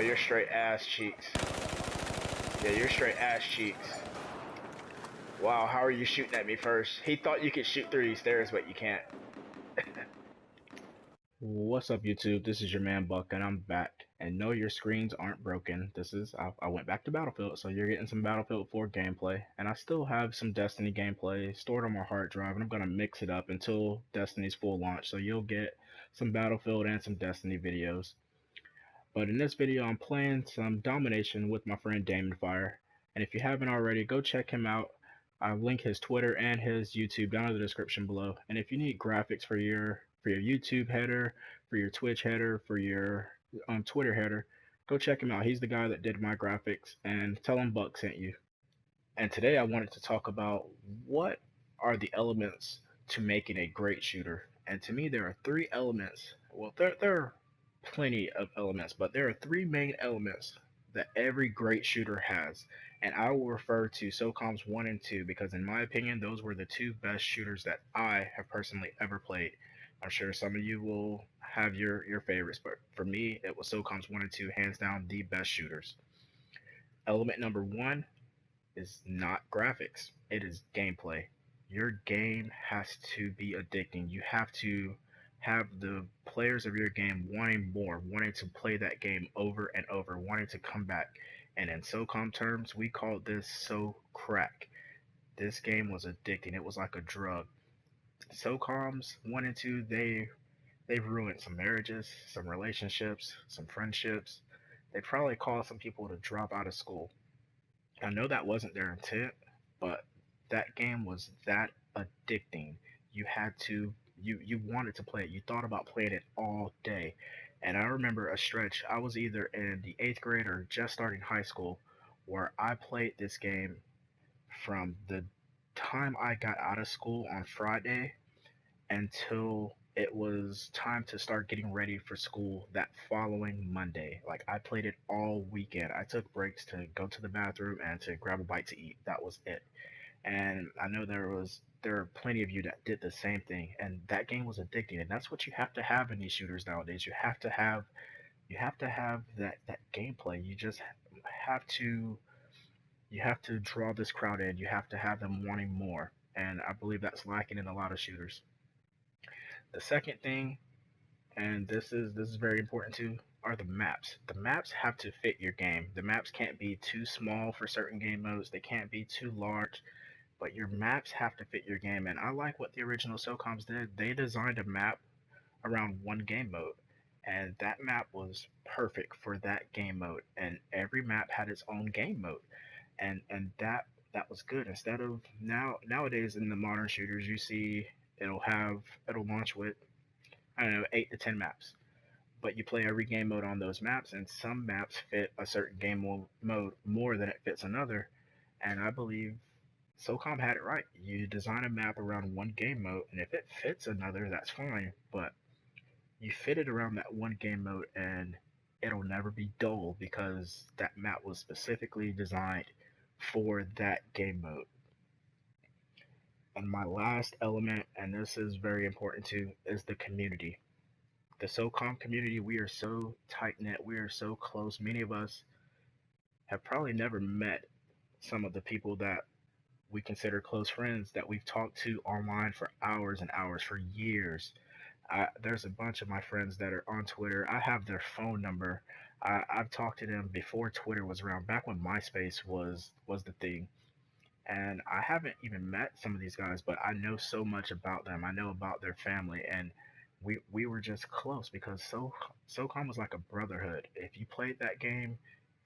Oh, you're straight ass cheeks. Yeah, you're straight ass cheeks. Wow, how are you shooting at me first? He thought you could shoot through these stairs, but you can't. What's up, YouTube? This is your man Buck, and I'm back. And no, your screens aren't broken. I went back to Battlefield, so you're getting some Battlefield 4 gameplay. And I still have some Destiny gameplay stored on my hard drive, and I'm gonna mix it up until Destiny's full launch. So you'll get some Battlefield and some Destiny videos. But in this video, I'm playing some Domination with my friend Daemonf1re. And if you haven't already, go check him out. I'll link his Twitter and his YouTube down in the description below. And if you need graphics for your YouTube header, for your Twitch header, for your Twitter header, go check him out. He's the guy that did my graphics, and tell him Buck sent you. And today I wanted to talk about what are the elements to making a great shooter. And to me, there are three elements. Well, there are plenty of elements, but there are three main elements that every great shooter has. And I will refer to SOCOMs 1 and 2 because, in my opinion, those were the two best shooters that I have personally ever played. I'm sure some of you will have your favorites, but for me, it was SOCOMs 1 and 2, hands down the best shooters. Element number one is not graphics, it is gameplay. Your game has to be addicting. You have to have the players of your game wanting more, wanting to play that game over and over, wanting to come back. And in SOCOM terms, we called this so crack. This game was addicting. It was like a drug. SOCOMs 1 and 2, they've ruined some marriages, some relationships, some friendships. They probably caused some people to drop out of school. I know that wasn't their intent, but that game was that addicting. You had to you wanted to play it. You thought about playing it all day. And I remember a stretch, I was either in the 8th grade or just starting high school, where I played this game from the time I got out of school on Friday until it was time to start getting ready for school that following Monday. Like, I played it all weekend. I took breaks to go to the bathroom and to grab a bite to eat. That was it. And I know there are plenty of you that did the same thing, and that game was addicting. And that's what you have to have in these shooters nowadays. You have to have that gameplay. Have to you have to draw this crowd in. You have to have them wanting more. And I believe that's lacking in a lot of shooters. The second thing, and this is very important too, are the maps. The maps have to fit your game. The maps can't be too small for certain game modes. They can't be too large, but your maps have to fit your game. And I like what the original SOCOMs did. They designed a map around one game mode, and that map was perfect for that game mode. And every map had its own game mode, and that was good. Instead of nowadays in the modern shooters, you see it'll launch with, I don't know, 8 to 10 maps, but you play every game mode on those maps, and some maps fit a certain game mode more than it fits another. And I believe SOCOM had it right. You design a map around one game mode, and if it fits another, that's fine, but you fit it around that one game mode, and it'll never be dull because that map was specifically designed for that game mode. And my last element, and this is very important too, is the community. The SOCOM community, we are so tight knit, we are so close. Many of us have probably never met some of the people that we consider close friends that we've talked to online for hours and hours, for years. There's a bunch of my friends that are on Twitter. I have their phone number. I've talked to them before Twitter was around, back when MySpace was the thing. And I haven't even met some of these guys, but I know so much about them. I know about their family, and we were just close because SOCOM was like a brotherhood. If you played that game,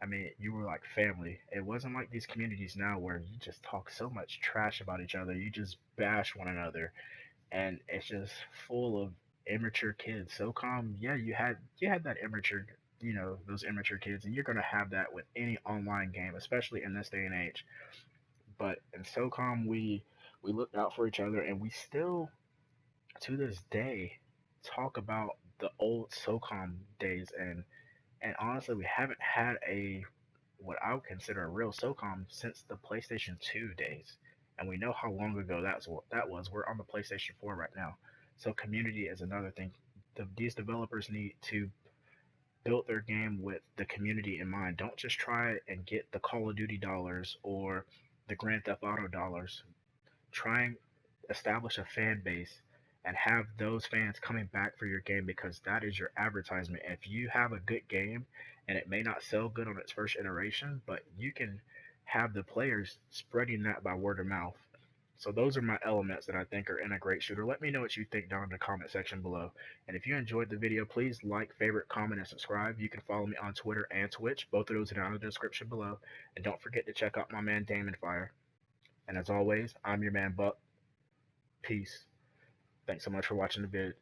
I mean, you were like family. It wasn't like these communities now where you just talk so much trash about each other. You just bash one another, and it's just full of immature kids. SOCOM, yeah, you had that immature, those immature kids, and you're gonna have that with any online game, especially in this day and age. But in SOCOM, we looked out for each other, and we still, to this day, talk about the old SOCOM days. And honestly, we haven't had a what I would consider a real SOCOM since the PlayStation 2 days. And we know how long ago that was. We're on the PlayStation 4 right now. So community is another thing. These developers need to built their game with the community in mind. Don't just try and get the Call of Duty dollars or the Grand Theft Auto dollars. Try and establish a fan base and have those fans coming back for your game, because that is your advertisement. If you have a good game and it may not sell good on its first iteration, but you can have the players spreading that by word of mouth. So those are my elements that I think are in a great shooter. Let me know what you think down in the comment section below. And if you enjoyed the video, please like, favorite, comment, and subscribe. You can follow me on Twitter and Twitch. Both of those are down in the description below. And don't forget to check out my man Daemonf1re. And as always, I'm your man Buck. Peace. Thanks so much for watching the vid.